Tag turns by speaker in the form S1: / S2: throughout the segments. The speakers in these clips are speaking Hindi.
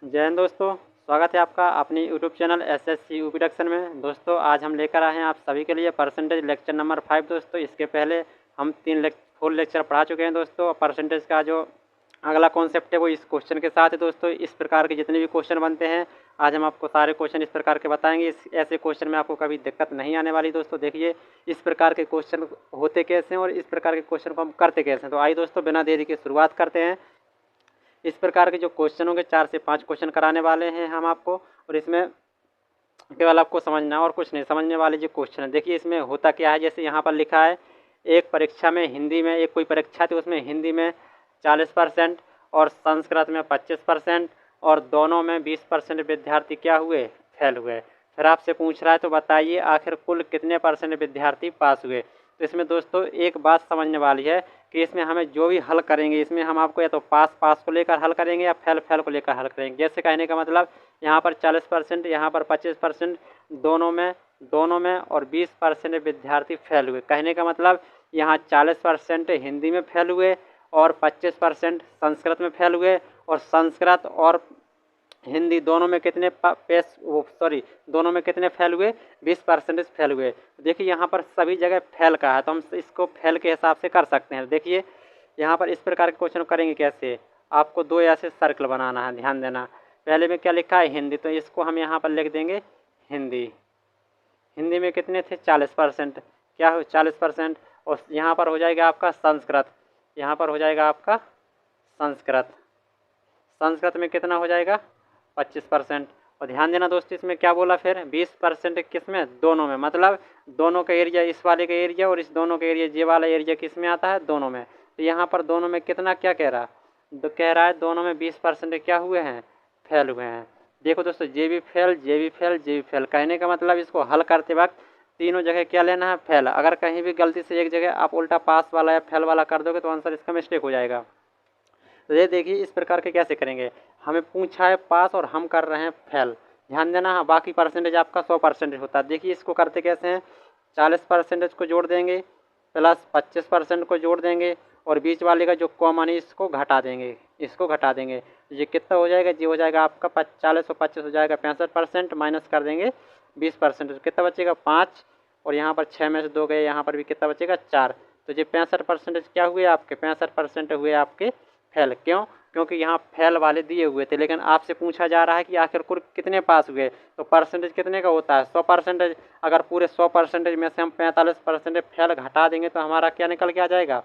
S1: जय हिंद दोस्तों। स्वागत है आपका अपनी YouTube channel SSC UP deduction में। दोस्तों आज हम लेकर आए हैं आप सभी के लिए परसेंटेज लेक्चर नंबर 5। दोस्तों इसके पहले हम 4 लेक्चर पढ़ा चुके हैं दोस्तों। परसेंटेज का जो अगला कॉन्सेप्ट है वो इस क्वेश्चन के साथ है दोस्तों। इस प्रकार के जितने भी क्वेश्चन बनते हैं आज हम आपको सारे क्वेश्चन इस प्रकार के बताएंगे। ऐसे क्वेश्चन में आपको कभी दिक्कत नहीं आने वाली दोस्तों। देखिए इस प्रकार के क्वेश्चन होते कैसे हैं और इस प्रकार के क्वेश्चन को हम करते कैसे हैं। तो आइए दोस्तों बिना देरी के शुरुआत करते हैं। इस प्रकार के जो क्वेश्चन होंगे 4 से 5 क्वेश्चन कराने वाले हैं हम आपको, और इसमें केवल आपको समझना और कुछ नहीं। समझने वाले जो क्वेश्चन है देखिए इसमें होता क्या है। जैसे यहाँ पर लिखा है एक परीक्षा में हिंदी में, एक कोई परीक्षा थी उसमें हिंदी में 40% और संस्कृत में 25% और दोनों में 20% विद्यार्थी क्या हुए, फेल हुए। फिर आपसे पूछ रहा है तो बताइए आखिर कुल कितने परसेंट विद्यार्थी पास हुए। तो इसमें दोस्तों एक बात समझने वाली है कि इसमें हमें जो भी हल करेंगे इसमें हम आपको या तो पास को लेकर हल करेंगे या फेल को लेकर हल करेंगे। जैसे कहने का मतलब यहाँ पर 40%, यहाँ पर 25%, दोनों में और 20% विद्यार्थी फेल हुए। कहने का मतलब यहाँ 40% हिंदी में फेल हुए और 25% संस्कृत में फेल हुए, और संस्कृत और हिंदी दोनों में कितने दोनों में कितने फेल हुए, 20% फेल हुए। देखिए यहाँ पर सभी जगह फेल का है तो हम इसको फेल के हिसाब से कर सकते हैं। देखिए यहाँ पर इस प्रकार के क्वेश्चन करेंगे कैसे, आपको 2 ऐसे सर्कल बनाना है, ध्यान देना। पहले में क्या लिखा है, हिंदी, तो इसको हम यहाँ पर लिख देंगे हिंदी। हिंदी में कितने थे, 40%, क्या हो 40%। और यहाँ पर हो जाएगा आपका संस्कृत, यहाँ पर हो जाएगा आपका संस्कृत। संस्कृत में कितना हो जाएगा, 25%। और ध्यान देना दोस्तों इसमें क्या बोला फिर, 20% किस में, दोनों में। मतलब दोनों का एरिया, इस वाले का एरिया और इस दोनों का एरिया, ये वाला एरिया किस में आता है, दोनों में। तो यहाँ पर दोनों में कितना क्या कह रहा, तो कह रहा है दोनों में 20% क्या हुए हैं, फेल हुए हैं। देखो दोस्तों जे भी फेल, जे भी फेल, जे भी फेल। कहने का मतलब इसको हल करते वक्त तीनों जगह क्या लेना है, फेल। अगर कहीं भी गलती से एक जगह आप उल्टा पास वाला या फेल वाला कर दोगे तो आंसर इसका मिस्टेक हो जाएगा। तो ये देखिए इस प्रकार के कैसे करेंगे। हमें पूछा है पास और हम कर रहे हैं फेल, ध्यान देना। हाँ बाकी परसेंटेज आपका 100% होता है। देखिए इसको करते कैसे हैं, 40% को जोड़ देंगे प्लस 25% को जोड़ देंगे और बीच वाले का जो कॉमन है इसको घटा देंगे, इसको घटा देंगे। ये कितना हो जाएगा, ये हो जाएगा आपका 40 और 25 हो जाएगा 65%, माइनस कर देंगे 20%, कितना बचेगा 5। और यहाँ पर 6 में से 2 गए, यहाँ पर भी कितना बचेगा 4। तो ये 65% क्या हुए आपके, 65% हुए आपके फेल। क्यों, क्योंकि यहाँ फेल वाले दिए हुए थे, लेकिन आपसे पूछा जा रहा है कि आखिर कुल कितने पास हुए। तो परसेंटेज कितने का होता है, 100%। अगर पूरे 100% में से हम 45% फेल घटा देंगे तो हमारा क्या निकल के आ जाएगा,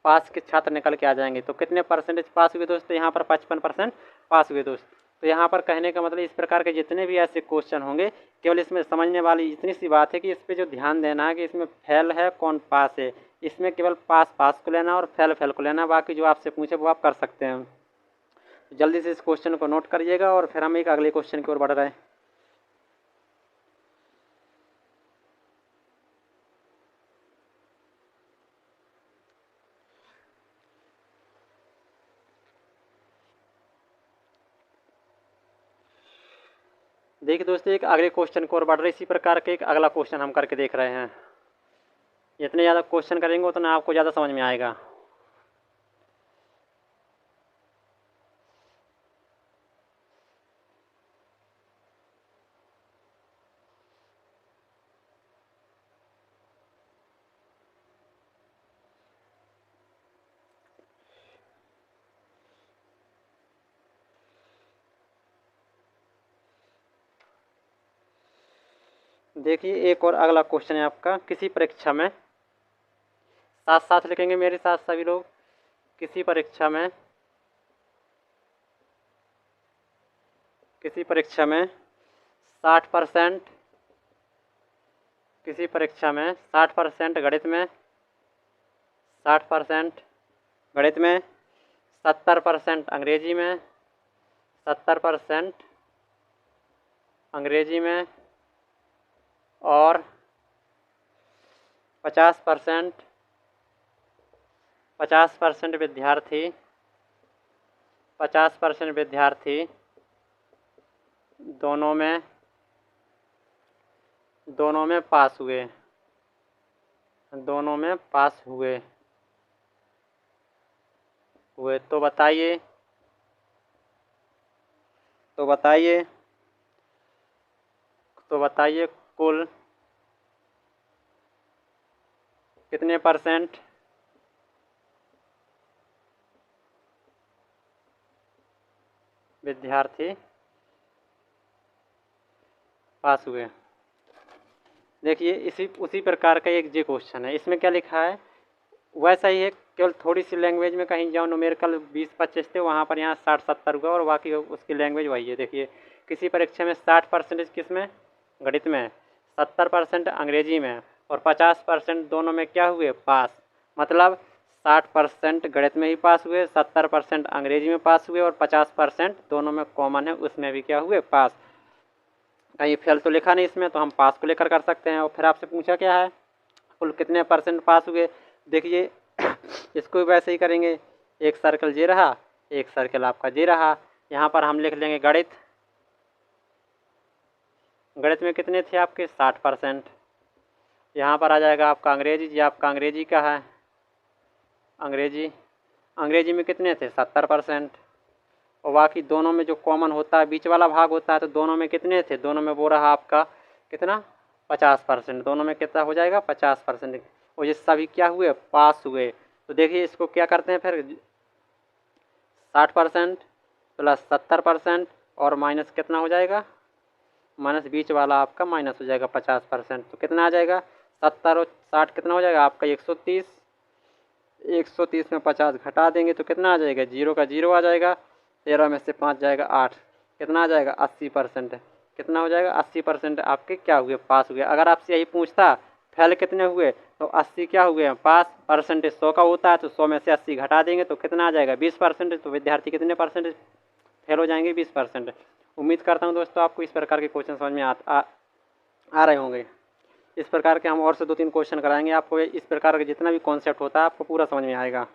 S1: पास के छात्र निकल के आ जाएंगे। तो कितने परसेंटेज पास हुए दोस्तों, यहाँ पर 55% पास हुए दोस्त। तो यहाँ पर कहने का मतलब इस प्रकार के जितने भी ऐसे क्वेश्चन होंगे, केवल इसमें समझने वाली इतनी सी बात है कि इस पर जो ध्यान देना है कि इसमें फेल है कौन पास है। इसमें केवल पास को लेना और फेल को लेना, बाकी जो आपसे पूछे वो आप कर सकते हैं। जल्दी से इस क्वेश्चन को नोट करिएगा और फिर हम एक अगले क्वेश्चन की ओर बढ़ रहे हैं। देखिए दोस्तों एक अगले क्वेश्चन को और बढ़ रहे, इसी प्रकार के एक अगला क्वेश्चन हम करके देख रहे हैं। जितने ज़्यादा क्वेश्चन करेंगे उतना आपको ज़्यादा समझ में आएगा। देखिए एक और अगला क्वेश्चन है आपका, किसी परीक्षा में, साथ साथ लिखेंगे मेरे साथ सभी लोग। किसी परीक्षा में, किसी परीक्षा में 60%, किसी परीक्षा में 60% गणित में, 60% गणित में, 70% अंग्रेजी में, 70% अंग्रेजी में, और 50% 50% विद्यार्थी, 50% विद्यार्थी दोनों में पास हुए, दोनों में पास हुए। तो बताइए तो बताइए कुल कितने परसेंट विद्यार्थी पास हुए। देखिए उसी प्रकार का एक ये क्वेश्चन है। इसमें क्या लिखा है, वैसा ही है, केवल थोड़ी सी लैंग्वेज में कहीं जाओ, न्यूमेरिकल 20-25 थे, वहाँ पर यहाँ 60-70 हुआ और बाकी उसकी लैंग्वेज वही है। देखिए किसी परीक्षा में 60% किस में, गणित में, 70% अंग्रेजी में और 50% दोनों में क्या हुए, पास। मतलब 60% गणित में ही पास हुए, 70% अंग्रेजी में पास हुए और 50% दोनों में कॉमन है, उसमें भी क्या हुए, पास। कहीं फेल तो लिखा नहीं इसमें, तो हम पास को लेकर कर सकते हैं। और फिर आपसे पूछा क्या है, कुल कितने परसेंट पास हुए। देखिए इसको भी वैसे ही करेंगे, एक सर्कल ये रहा, एक सर्कल आपका ये रहा। यहाँ पर हम लिख लेंगे गणित में कितने थे आपके, 60%। यहाँ पर आ जाएगा आपका अंग्रेजी, जी आपका अंग्रेजी का है, अंग्रेजी में कितने थे, 70%। और बाकी दोनों में जो कॉमन होता है, बीच वाला भाग होता है, तो दोनों में कितने थे, दोनों में वो रहा आपका कितना, 50%। दोनों में कितना हो जाएगा, 50%। और ये सभी क्या हुए, पास हुए। तो देखिए इसको क्या करते हैं फिर, 60% प्लस 70% और माइनस कितना हो जाएगा, माइनस बीच वाला आपका माइनस हो जाएगा 50%। तो कितना आ जाएगा, 70 और 60 कितना हो जाएगा आपका 130। 130 में 50 घटा देंगे तो कितना आ जाएगा, 0 का 0 आ जाएगा, 13 में से 5 जाएगा 8, कितना आ जाएगा 80%। कितना हो जाएगा, 80% आपके क्या हुए, पास हुए। अगर आपसे यही पूछता फेल कितने हुए, तो 80 क्या हुए हैं, पास। परसेंटेज 100 का होता है, तो 100 में से 80 घटा देंगे तो कितना आ जाएगा, 20%। तो विद्यार्थी कितने परसेंटेज फेल हो जाएंगे, 20%। उम्मीद करता हूँ दोस्तों आपको इस प्रकार के क्वेश्चन समझ में आ रहे होंगे। इस प्रकार के हम और से 2-3 क्वेश्चन कराएंगे आपको। इस प्रकार का जितना भी कॉन्सेप्ट होता है आपको पूरा समझ में आएगा।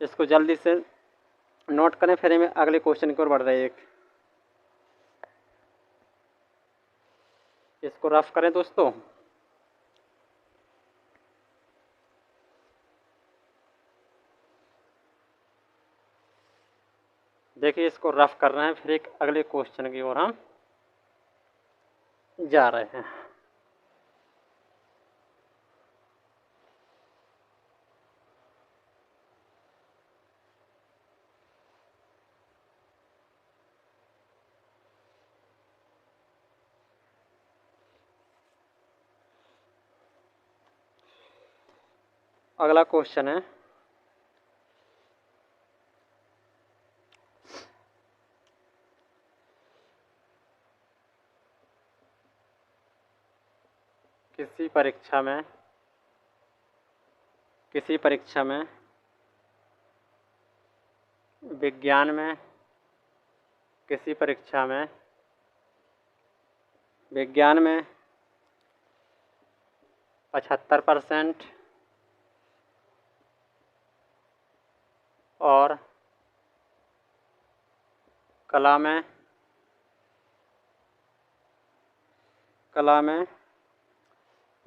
S1: इसको जल्दी से नोट करें, फिर हमें अगले क्वेश्चन की ओर बढ़ रहे हैं। इसको रफ करें दोस्तों। देखिए इसको रफ कर रहे हैं, फिर एक अगले क्वेश्चन की ओर हम जा रहे हैं। अगला क्वेश्चन है, किसी परीक्षा में विज्ञान में, किसी परीक्षा में विज्ञान में 75% और कला में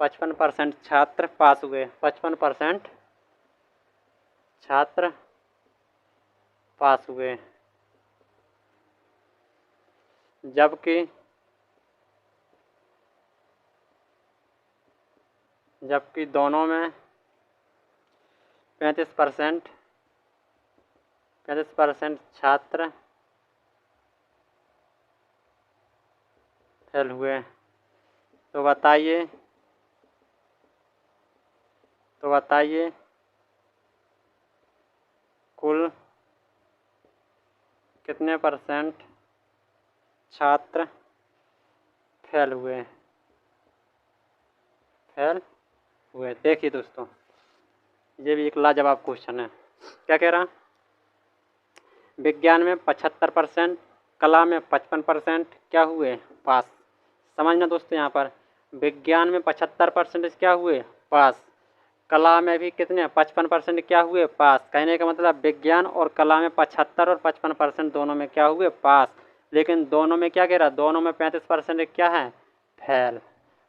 S1: 55% छात्र पास हुए। 55% छात्र पास हुए, जबकि दोनों में 35% छात्र फेल हुए। तो बताइए कुल कितने परसेंट छात्र फेल हुए। देखिए दोस्तों, ये भी एक लाजवाब क्वेश्चन है। क्या कह रहा, विज्ञान में 75%, कला में 55% क्या हुए, पास। समझना दोस्तों, यहाँ पर विज्ञान में 75% क्या हुए, पास। कला में भी कितने, 55% क्या हुए, पास। कहने का मतलब विज्ञान और कला में 75 और 55% दोनों में क्या हुए, पास। लेकिन दोनों में क्या कह रहा, दोनों में 35% क्या है, फेल।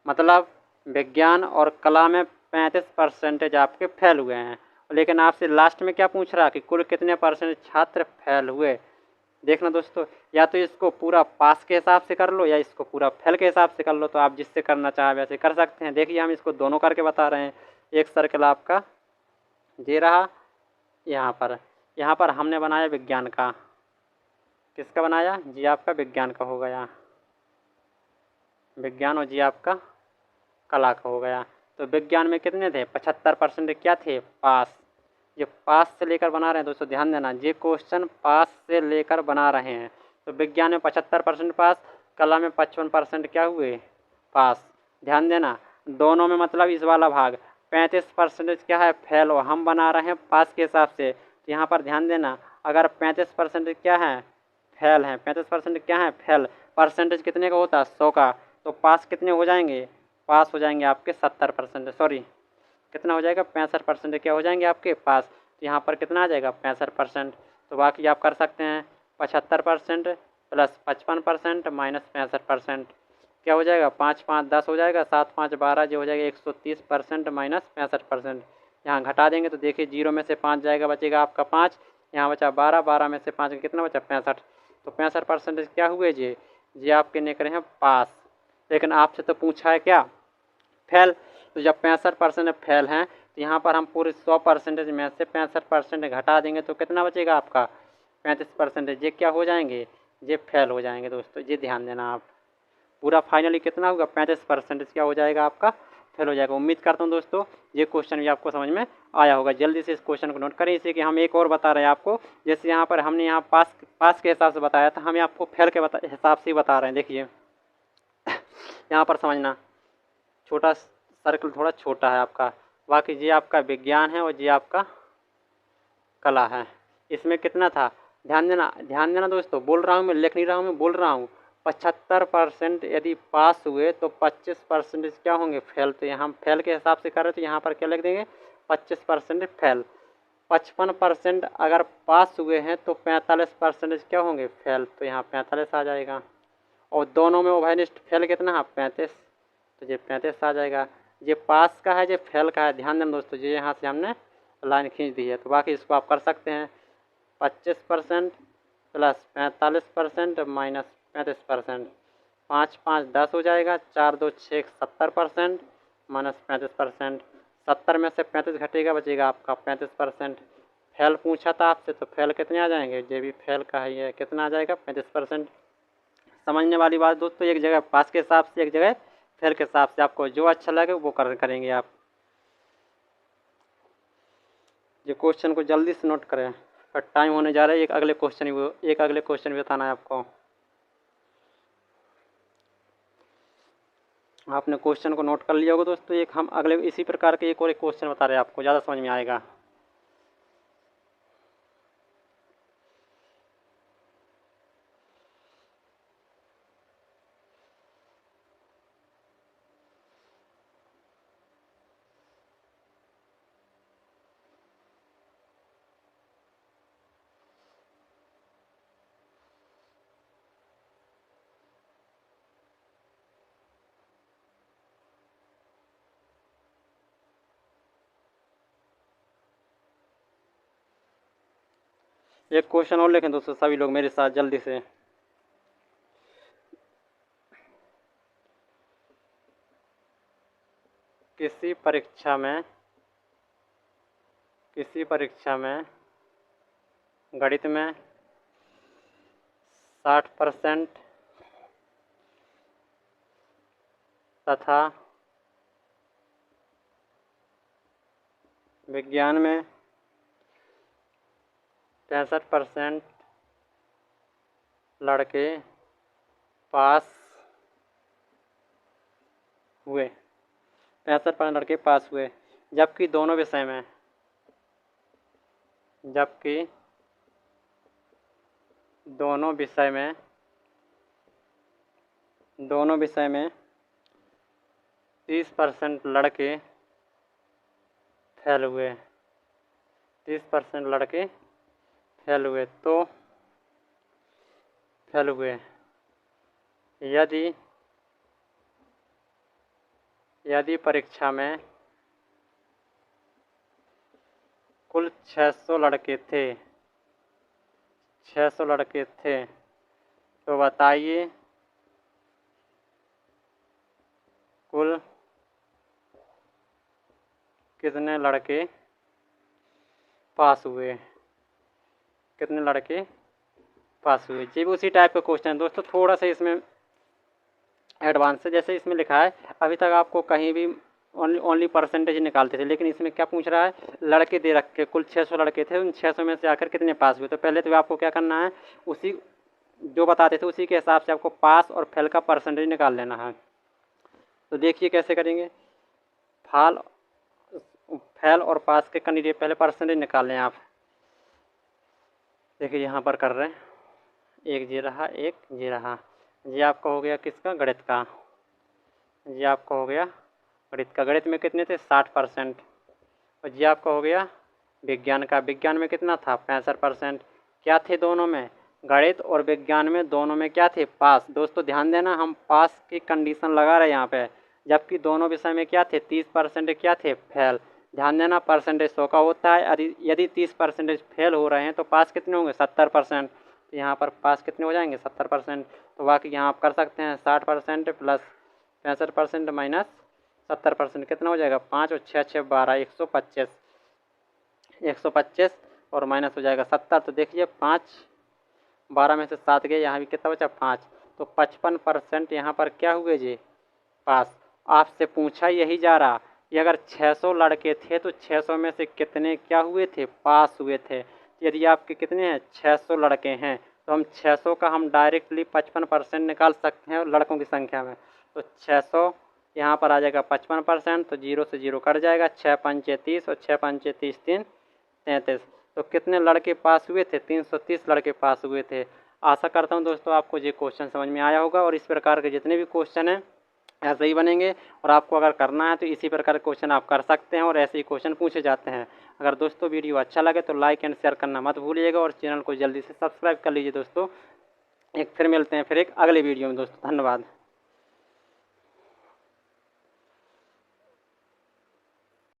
S1: मतलब विज्ञान और कला में 35% आपके फेल हुए हैं लेकिन आपसे लास्ट में क्या पूछ रहा कि कुल कितने परसेंट छात्र फेल हुए। देखना दोस्तों, या तो इसको पूरा पास के हिसाब से कर लो या इसको पूरा फेल के हिसाब से कर लो, तो आप जिससे करना चाहें वैसे कर सकते हैं। देखिए हम इसको दोनों करके बता रहे हैं। एक सर्कल आपका ये रहा, यहाँ पर हमने बनाया विज्ञान का। किसका बनाया? जी आपका विज्ञान का हो गया, विज्ञान, और जी आपका कला का हो गया। तो विज्ञान में कितने थे? 75% क्या थे? पास। ये पास से लेकर बना रहे हैं दोस्तों, ध्यान देना, ये क्वेश्चन पास से लेकर बना रहे हैं। तो विज्ञान में 75% पास, कला में 55% क्या हुए? पास। ध्यान देना, दोनों में मतलब इस वाला भाग 35% क्या है? फेल। और हम बना रहे हैं पास के हिसाब से। तो यहाँ पर ध्यान देना, अगर 35% क्या है? फेल हैं। 35% क्या है? फेल। परसेंटेज कितने का होता है? 100 का। तो पास कितने हो जाएंगे? पास हो जाएंगे आपके 70%, सॉरी कितना हो जाएगा? 65% क्या हो जाएंगे आपके पास। तो यहाँ पर कितना आ जाएगा? 65%। तो बाकी आप कर सकते हैं 75% प्लस 55% माइनस 65%, क्या हो जाएगा? 5 5 10 हो जाएगा, 7 5 12, जो हो जाएगा 130% माइनस 65%। यहाँ घटा देंगे तो देखिए 0 में से 5 जाएगा, बचेगा आपका 5। यहाँ बचा 12, 12 में से 5 कितना बचा? 65। तो 65% क्या हुए जी आपके निकले हैं पास। लेकिन आपसे तो पूछा है क्या? फेल। तो जब 65% फेल हैं तो यहाँ पर हम पूरे 100% में से 65% घटा देंगे तो कितना बचेगा आपका? 35%। ये क्या हो जाएंगे? ये फेल हो जाएंगे दोस्तों, ये ध्यान देना आप। पूरा फाइनली कितना होगा? 35% क्या हो जाएगा आपका? फेल हो जाएगा। उम्मीद करता हूँ दोस्तों ये क्वेश्चन भी आपको समझ में आया होगा। जल्दी से इस क्वेश्चन को नोट करें। इसी कि हम एक और बता रहे हैं आपको, जैसे यहाँ पर हमने यहाँ पास के हिसाब से बताया था, हमें आपको फेल के हिसाब से ही बता रहे हैं। देखिए यहाँ पर समझना, छोटा सर्कल थोड़ा छोटा है आपका, बाकी ये आपका विज्ञान है और ये आपका कला है। इसमें कितना था? ध्यान देना दोस्तों, बोल रहा हूँ मैं, लिख नहीं रहा हूँ मैं, बोल रहा हूँ। 75% यदि पास हुए तो 25% क्या होंगे? फेल। तो यहाँ हम फेल के हिसाब से कर रहे, तो यहाँ पर क्या लिख देंगे? 25% फेल। 55% अगर पास हुए हैं तो 45% क्या होंगे? फेल। तो यहाँ 45 आ जाएगा। और दोनों में ओवरनिस्ट फेल कितना है? 35। तो ये 35 आ जाएगा। ये पास का है, ये फेल का है। ध्यान देना दोस्तों, ये यहाँ से हमने लाइन खींच दी है। तो बाकी इसको आप कर सकते हैं 25% प्लस 45% माइनस 35%। 5 5 10 हो जाएगा, 4 2 6 70% माइनस 35%। 70 में से 35 घटेगा, बचेगा आपका 35%। फेल पूछा था आपसे, तो फेल कितने आ जाएंगे? ये भी फेल का है, ये कितना आ जाएगा? 35%। समझने वाली बात दोस्तों, एक जगह पास के हिसाब से, एक जगह फेल के हिसाब से, आपको जो अच्छा लगे वो करेंगे आप। ये क्वेश्चन को जल्दी से नोट करें, और टाइम होने जा रहा है। एक अगले क्वेश्चन भी बताना है आपको। आपने क्वेश्चन को नोट कर लिया होगा दोस्तों। एक हम अगले इसी प्रकार के एक और एक क्वेश्चन बता रहे हैं आपको, ज़्यादा समझ में आएगा। एक क्वेश्चन और लिखें दोस्तों सभी लोग मेरे साथ जल्दी से। किसी परीक्षा में गणित में 60% तथा विज्ञान में 65% लड़के पास हुए, 65% लड़के पास हुए, जबकि दोनों विषय में दोनों विषय में 30% लड़के फेल हुए, 30% लड़के फेल हुए। तो फेल हुए यदि परीक्षा में कुल 600 लड़के थे, 600 लड़के थे, तो बताइए कुल कितने लड़के पास हुए, कितने लड़के पास हुए। जी उसी टाइप का क्वेश्चन है दोस्तों, थोड़ा सा इसमें एडवांस है। जैसे इसमें लिखा है, अभी तक आपको कहीं भी ओनली परसेंटेज निकालते थे, लेकिन इसमें क्या पूछ रहा है, लड़के दे रखे, कुल 600 लड़के थे, उन 600 में से आकर कितने पास हुए। तो पहले तो आपको क्या करना है, उसी जो बताते थे उसी के हिसाब से आपको पास और फेल का परसेंटेज निकाल लेना है। तो देखिए कैसे करेंगे, फाल फेल और पास के कैंडिडेट पहले परसेंटेज निकाल लें आप। देखिए यहाँ पर कर रहे हैं, एक जी रहा, एक जी रहा। ये आपका हो गया किसका, गणित का। ये आपका हो गया गणित का, गणित में कितने थे 60%। और ये आपका हो गया विज्ञान का, विज्ञान में कितना था 65%। क्या थे दोनों में, गणित और विज्ञान में दोनों में क्या थे, पास। दोस्तों ध्यान देना, हम पास की कंडीशन लगा रहे हैं यहाँ पे, जबकि दोनों विषय में क्या थे 30% क्या थे, फेल। ध्यान देना परसेंटेज 100 का होता है, यदि 30% फेल हो रहे हैं तो पास कितने होंगे 70%। तो यहाँ पर पास कितने हो जाएंगे 70%। तो बाकी यहाँ आप कर सकते हैं 60% प्लस 65% माइनस 70% कितना हो जाएगा, 5 और 6 6 12, 125, 125 और माइनस हो जाएगा 70। तो देखिए 5, 12 में से 7 गए, यहाँ भी कितना बचा 5। तो 55% यहाँ पर क्या हुए जी, पास। आपसे पूछा यही जा रहा कि अगर 600 लड़के थे तो 600 में से कितने क्या हुए थे, पास हुए थे। यदि आपके कितने हैं 600 लड़के हैं, तो हम 600 का हम डायरेक्टली 55% निकाल सकते हैं लड़कों की संख्या में। तो 600 यहाँ पर आ जाएगा 55%, तो 0 से 0 कट जाएगा, 6 पंचे 30 और 6 पंचे 30, 3 33। तो कितने लड़के पास हुए थे, 330 लड़के पास हुए थे। आशा करता हूँ दोस्तों आपको ये क्वेश्चन समझ में आया होगा, और इस प्रकार के जितने भी क्वेश्चन हैं ऐसे ही बनेंगे। और आपको अगर करना है तो इसी प्रकार के क्वेश्चन आप कर सकते हैं, और ऐसे ही क्वेश्चन पूछे जाते हैं। अगर दोस्तों वीडियो अच्छा लगे तो लाइक एंड शेयर करना मत भूलिएगा, और चैनल को जल्दी से सब्सक्राइब कर लीजिए दोस्तों। फिर मिलते हैं फिर एक अगले वीडियो में दोस्तों, धन्यवाद।